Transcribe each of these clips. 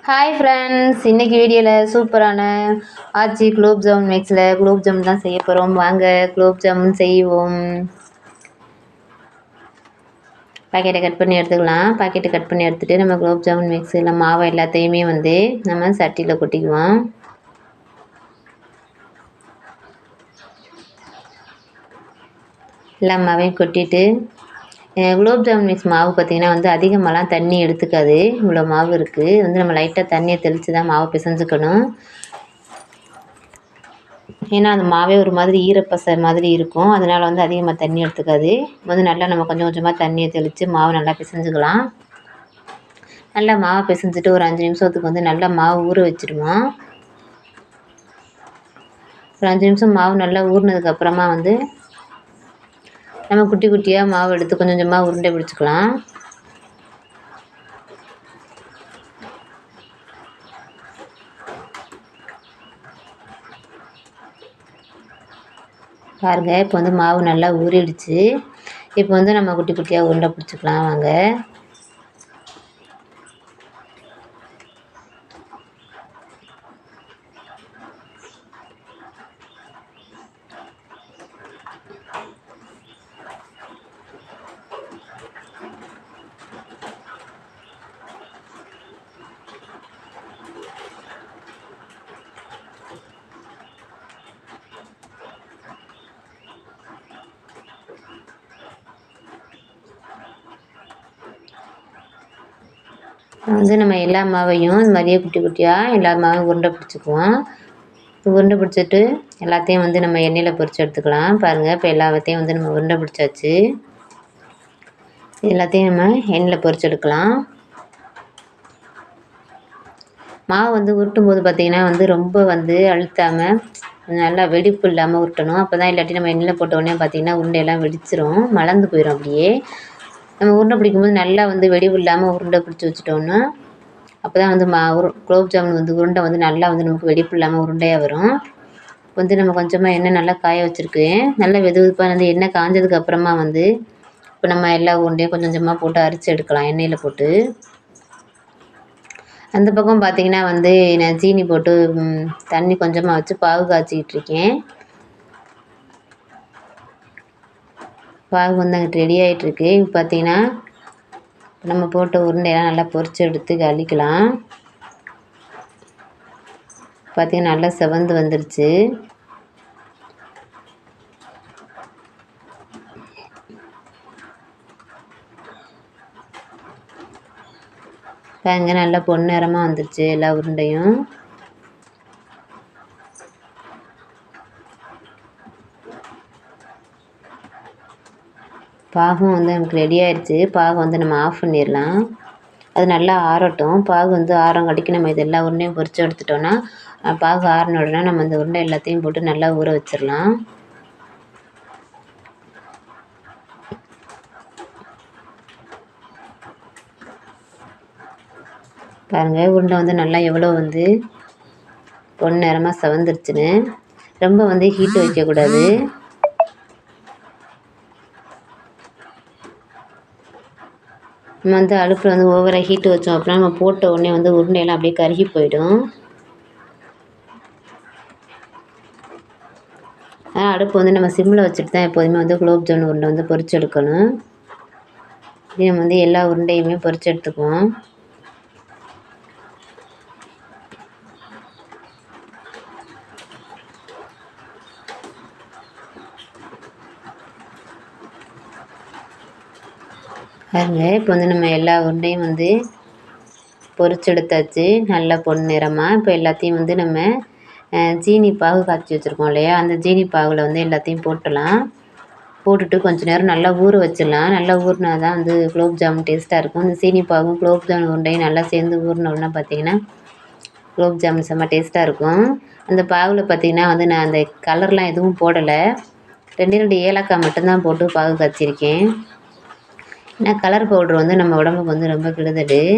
Hi friends, இன்றைக்கி வீடியோவில் சூப்பரான ஆச்சி குலோப் ஜாமுன் மிக்ஸில் குலோப் ஜாமுன் தான் செய்ய போகிறோம். வாங்க குலோப் ஜாமுன் செய்வோம். பாக்கெட்டை கட் பண்ணி எடுத்துக்கலாம். பாக்கெட்டை கட் பண்ணி எடுத்துகிட்டு நம்ம குலோப் ஜாமுன் மிக்ஸில் மாவை எல்லாத்தையுமே நம்ம சட்டியில் கொட்டிக்குவோம். எல்லா மாவையும் கொட்டிட்டு குலோப் ஜாமுன் மிக்ஸ் மாவு பார்த்திங்கன்னா அதிகமாகலாம் தண்ணி எடுத்துக்காது. இவ்வளோ மாவு இருக்குது. நம்ம லைட்டாக தண்ணியை தெளித்து தான் மாவு பிசைஞ்சுக்கணும். ஏன்னா அந்த மாவே ஒரு மாதிரி ஈரப்பசை மாதிரி இருக்கும். அதனால் அதிகமாக தண்ணி எடுத்துக்காது. நல்லா நம்ம கொஞ்சம் கொஞ்சமாக தண்ணியை தெளித்து மாவு நல்லா பிசைஞ்சுக்கலாம். நல்லா மாவை பிசைஞ்சிட்டு ஒரு 5 நிமிஷத்துக்கு நல்லா மாவு ஊற வச்சுடுவோம். ஒரு 5 நிமிஷம் மாவு நல்லா ஊறினதுக்கப்புறமா நம்ம குட்டி குட்டியாக மாவு எடுத்து கொஞ்சம் கொஞ்சமாக உருண்டை பிடிச்சிக்கலாம். பாருங்கள், இப்போ மாவு நல்லா ஊறிடுச்சு. இப்போ நம்ம குட்டி குட்டியாக உருண்டை பிடிச்சிக்கலாம். வாங்க, நம்ம எல்லா மாவையும் இந்த மாதிரியே குட்டி குட்டியாக எல்லா மாவையும் உருண்டை பிடிச்சிக்குவோம். உருண்டை பிடிச்சிட்டு எல்லாத்தையும் நம்ம எண்ணெயில் பொரித்து எடுத்துக்கலாம். பாருங்கள், இப்போ எல்லாத்தையும் நம்ம உருண்டை பிடிச்சாச்சு. எல்லாத்தையும் நம்ம எண்ணெயில் பொரித்து எடுக்கலாம். மாவு உருட்டும் போது பார்த்திங்கன்னா ரொம்ப அழுத்தாமல் நல்லா வெடிப்பு இல்லாமல் உருட்டணும். அப்போ தான், இல்லாட்டி நம்ம எண்ணெயில் போட்ட உடனே பார்த்திங்கன்னா உருண்டையெல்லாம் வெடிச்சிரும், மலர்ந்து போயிடும். அப்படியே நம்ம உருண்டை பிடிக்கும்போது நல்லா வெடிவு இல்லாமல் உருண்டை பிடிச்சி வச்சுட்டோன்னா அப்போ தான் குலோப் ஜாமுன் உருண்டை நல்லா நமக்கு வெடிப்பு இல்லாமல் உருண்டையாக வரும். நம்ம கொஞ்சமாக எண்ணெய் நல்லா காய வச்சுருக்கேன். நல்லா வெது வெதுப்பாக எண்ணெய் காஞ்சதுக்கு அப்புறமா இப்போ நம்ம எல்லா உருண்டையும் கொஞ்சம் கொஞ்சமாக போட்டு அரிச்சு எடுக்கலாம் எண்ணெயில் போட்டு. அந்த பக்கம் பார்த்திங்கன்னா நான் சீனி போட்டு தண்ணி கொஞ்சமாக வச்சு பாகு காய்ச்சிக்கிட்டு இருக்கேன். பாகு அங்கிட்டு ரெடி ஆகிட்டுருக்கு. இப்போ பார்த்திங்கன்னா நம்ம போட்ட உருண்டையெல்லாம் நல்லா பொரித்து எடுத்து அள்ளிக்கலாம். பார்த்திங்கன்னா நல்லா செவந்து வந்துருச்சு. பாருங்க, நல்லா பொன்னிறமாக வந்துருச்சு எல்லா உருண்டையும். பாகும் நமக்கு ரெடி ஆயிடுச்சு. பாகு நம்ம ஆஃப் பண்ணிடலாம். அது நல்லா ஆறட்டும். பாகு ஆறங்காட்டிக்கு நம்ம இது எல்லா உருண்டையும் பொரித்து எடுத்துட்டோன்னா பாகு ஆறின உடனே நம்ம இந்த உருண்டை எல்லாத்தையும் போட்டு நல்லா ஊற வச்சிடலாம். பாருங்கள், உருண்டை நல்லா எவ்வளோ பொன்னிறமாக செவந்துருச்சுன்னு. ரொம்ப ஹீட்டு வைக்கக்கூடாது. நம்ம அடுப்பில் ஓவராக ஹீட்டு வச்சோம் அப்படின்னா நம்ம போட்ட உடனே உருண்டையெல்லாம் அப்படியே கருகி போயிடும். ஆனால் அடுப்பு நம்ம சிம்மில் வச்சுட்டு தான் எப்போதுமே குலோப் ஜாமுன் உருண்டை பொரிச்சு எடுக்கணும். இது நம்ம எல்லா உருண்டையுமே பொரிச்சு எடுத்துக்குவோம். பாருங்க, இப்போ நம்ம எல்லா உருண்டையும் பொரிச்சு எடுத்தாச்சு நல்லா பொன்னிறமாக. இப்போ எல்லாத்தையும் நம்ம சீனி பாகு காய்ச்சி வச்சுருக்கோம் இல்லையா, அந்த சீனி பாகில் எல்லாத்தையும் போட்டுடலாம். போட்டுட்டு கொஞ்சம் நேரம் நல்லா ஊற வச்சிடலாம். நல்லா ஊறினா தான் குலோப் ஜாமுன் டேஸ்ட்டாக இருக்கும். இந்த சீனி பாகும் குலோப் ஜாமுன் உருண்டையும் நல்லா சேர்ந்து ஊறினோன்னா பார்த்திங்கன்னா குலோப் ஜாமுன் செம்ம டேஸ்ட்டாக இருக்கும். அந்த பாகில் பார்த்திங்கன்னா நான் அந்த கலர்லாம் எதுவும் போடலை. 2 ஏலக்காய் மட்டும்தான் போட்டு பாகு காய்ச்சிருக்கேன். ஏன்னா கலர் பவுட்ரு நம்ம உடம்புக்கு ரொம்ப கெடுதல்.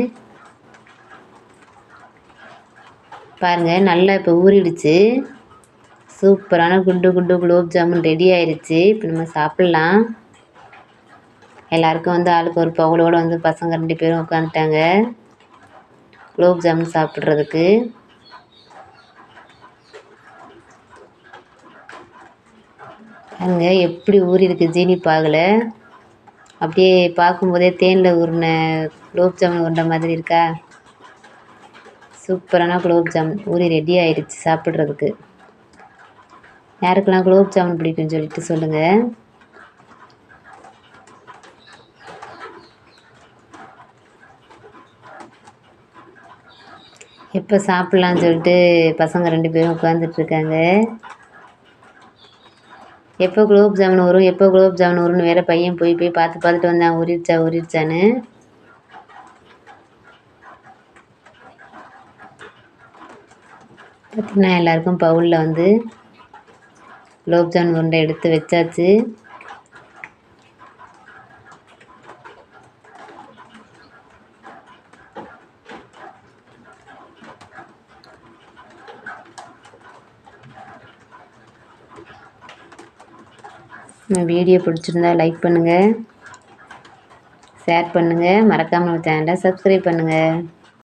பாருங்கள், நல்லா இப்போ ஊறிடுச்சு. சூப்பரான குண்டு குண்டு குலோப் ஜாமுன் ரெடி ஆயிடுச்சு. இப்போ நம்ம சாப்பிட்லாம். எல்லாருக்கும் ஆளுக்கு ஒரு பவுலோடு பசங்க 2 பேரும் உட்காந்துட்டாங்க. குலோப் ஜாமுன் சாப்பிட்றதுக்கு. பாருங்க எப்படி ஊறி இருக்குது ஜீனி பாகில். அப்படியே பார்க்கும்போதே தேனில் ஊறின குலோப் ஜாமுன் உருண்டை மாதிரி இருக்கா? சூப்பரான குலோப் ஜாமுன் ஊறி ரெடி ஆயிடுச்சு சாப்பிட்றதுக்கு. யாருக்கெல்லாம் குலோப் ஜாமுன் பிடிக்கும்னு சொல்லிட்டு சொல்லுங்கள். எப்போ சாப்பிட்லான்னு சொல்லிட்டு பசங்க 2 பேரும் உட்காந்துட்ருக்காங்க. எப்போ குலோப் ஜாமுன் வரும், எப்போ குலோப் ஜாமுன் வரும்னு வேறு பையன் போய் பார்த்துட்டு வந்தான் ஊறிடுச்சான்னு. பார்த்தீங்கன்னா எல்லாருக்கும் பவுலில் வந்து குலோப் ஜாமுன் உருண்டை எடுத்து வச்சாச்சு. வீடியோ பிடிச்சிருந்தா லைக் பண்ணுங்கள், ஷேர் பண்ணுங்கள், மறக்காமல் நம்ம சேனலை சப்ஸ்கிரைப் பண்ணுங்கள்.